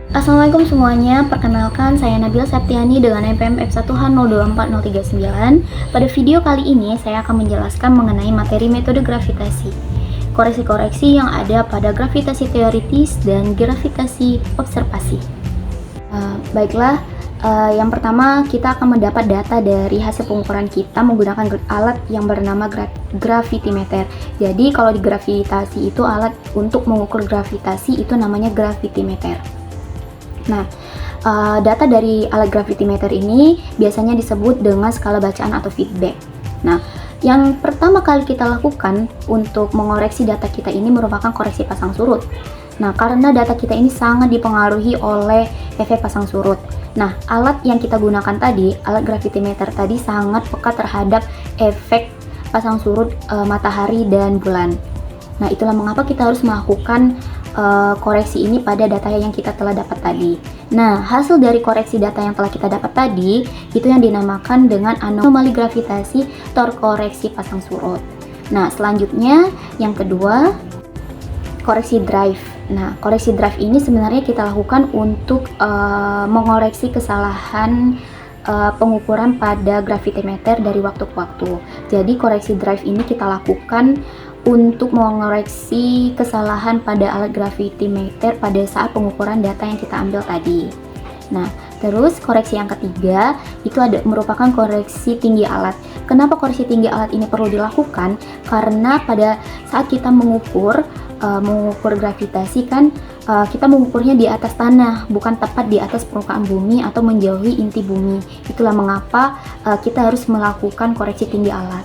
Assalamualaikum semuanya, perkenalkan saya Nabila Septiani dengan NPM F1H024039. Pada video kali ini saya akan menjelaskan mengenai materi metode gravitasi, koreksi-koreksi yang ada pada gravitasi teoritis dan gravitasi observasi. Baiklah, yang pertama kita akan mendapat data dari hasil pengukuran kita menggunakan alat yang bernama gravitimeter. Jadi kalau di gravitasi itu alat untuk mengukur gravitasi itu namanya gravitimeter. Nah, data dari alat gravitimeter ini biasanya disebut dengan skala bacaan atau feedback. Nah, yang pertama kali kita lakukan untuk mengoreksi data kita ini merupakan koreksi pasang surut. Nah, karena data kita ini sangat dipengaruhi oleh efek pasang surut. Nah, alat yang kita gunakan tadi, alat gravitimeter tadi sangat peka terhadap efek pasang surut matahari dan bulan. Nah, itulah mengapa kita harus melakukan koreksi ini pada data yang kita telah dapat tadi. Nah, hasil dari koreksi data yang telah kita dapat tadi itu yang dinamakan dengan anomali gravitasi terkoreksi pasang surut. Nah, selanjutnya yang kedua, koreksi drive. Nah, koreksi drive ini sebenarnya kita lakukan untuk mengoreksi kesalahan pengukuran pada gravitimeter dari waktu ke waktu. Jadi koreksi drive ini kita lakukan untuk mengoreksi kesalahan pada alat gravitimeter pada saat pengukuran data yang kita ambil tadi. Nah, terus koreksi yang ketiga itu merupakan koreksi tinggi alat. Kenapa koreksi tinggi alat ini perlu dilakukan? Karena pada saat kita mengukur gravitasi kan kita mengukurnya di atas tanah, bukan tepat di atas permukaan bumi atau menjauhi inti bumi. Itulah mengapa kita harus melakukan koreksi tinggi alat.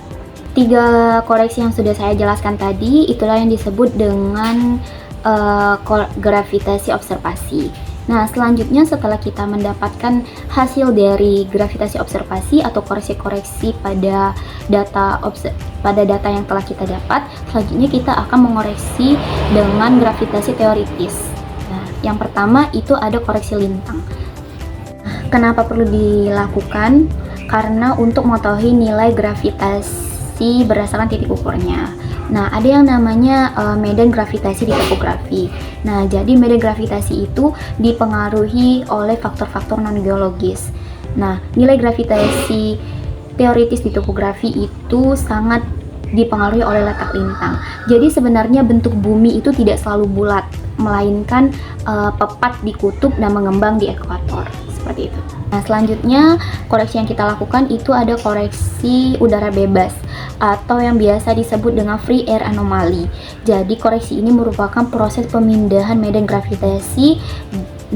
3 koreksi yang sudah saya jelaskan tadi itulah yang disebut dengan gravitasi observasi. Nah, selanjutnya setelah kita mendapatkan hasil dari gravitasi observasi atau koreksi-koreksi pada data yang telah kita dapat, selanjutnya kita akan mengoreksi dengan gravitasi teoritis. Nah, yang pertama itu ada koreksi lintang. Nah, kenapa perlu dilakukan? Karena untuk mengetahui nilai gravitasi berdasarkan titik ukurnya. Nah, ada yang namanya medan gravitasi di topografi. Nah, jadi medan gravitasi itu dipengaruhi oleh faktor-faktor non-geologis. Nah, nilai gravitasi teoritis di topografi itu sangat dipengaruhi oleh letak lintang. Jadi sebenarnya bentuk bumi itu tidak selalu bulat, melainkan pepat di kutub dan mengembang di ekuator. Seperti itu. Nah, selanjutnya koreksi yang kita lakukan itu ada koreksi udara bebas atau yang biasa disebut dengan free air anomaly. Jadi koreksi ini merupakan proses pemindahan medan gravitasi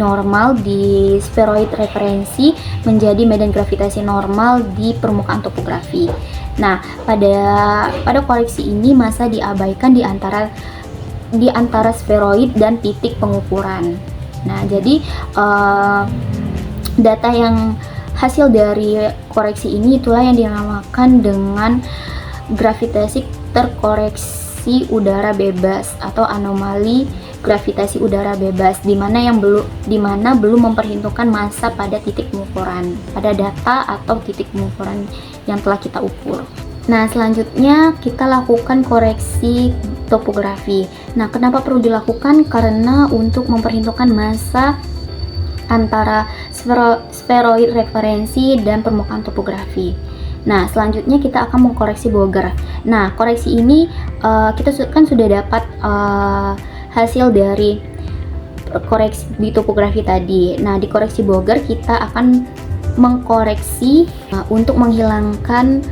normal di spheroid referensi menjadi medan gravitasi normal di permukaan topografi. Nah, pada koreksi ini massa diabaikan di antara spheroid dan titik pengukuran. Nah, jadi data yang hasil dari koreksi ini itulah yang dinamakan dengan gravitasi terkoreksi udara bebas atau anomali gravitasi udara bebas, di mana belum memperhitungkan massa pada titik pengukuran, pada data atau titik pengukuran yang telah kita ukur. Nah, selanjutnya kita lakukan koreksi topografi. Nah, kenapa perlu dilakukan? Karena untuk memperhitungkan massa antara spheroid referensi dan permukaan topografi. Nah, selanjutnya kita akan mengkoreksi Boger. Nah, koreksi ini kita kan sudah dapat hasil dari koreksi di topografi tadi. Nah, di koreksi Boger kita akan mengkoreksi untuk menghilangkan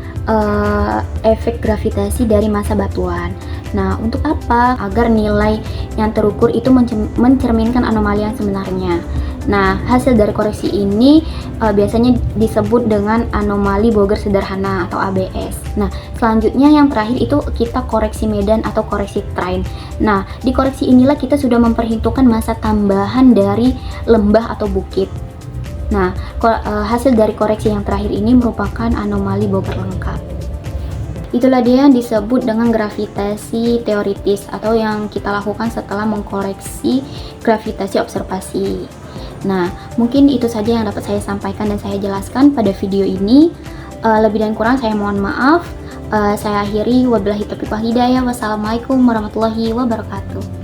efek gravitasi dari massa batuan. Nah, untuk apa? Agar nilai yang terukur itu mencerminkan anomali yang sebenarnya. Nah, hasil dari koreksi ini biasanya disebut dengan anomali Boger sederhana atau ABS. Nah, selanjutnya yang terakhir itu kita koreksi medan atau koreksi terrain. Nah, di koreksi inilah kita sudah memperhitungkan massa tambahan dari lembah atau bukit. Nah, hasil dari koreksi yang terakhir ini merupakan anomali Boger lengkap. Itulah dia yang disebut dengan gravitasi teoritis atau yang kita lakukan setelah mengkoreksi gravitasi observasi. Nah, mungkin itu saja yang dapat saya sampaikan dan saya jelaskan pada video ini. Lebih dan kurang saya mohon maaf. Saya akhiri, wabillahi taufiq wal hidayah. Wassalamualaikum warahmatullahi wabarakatuh.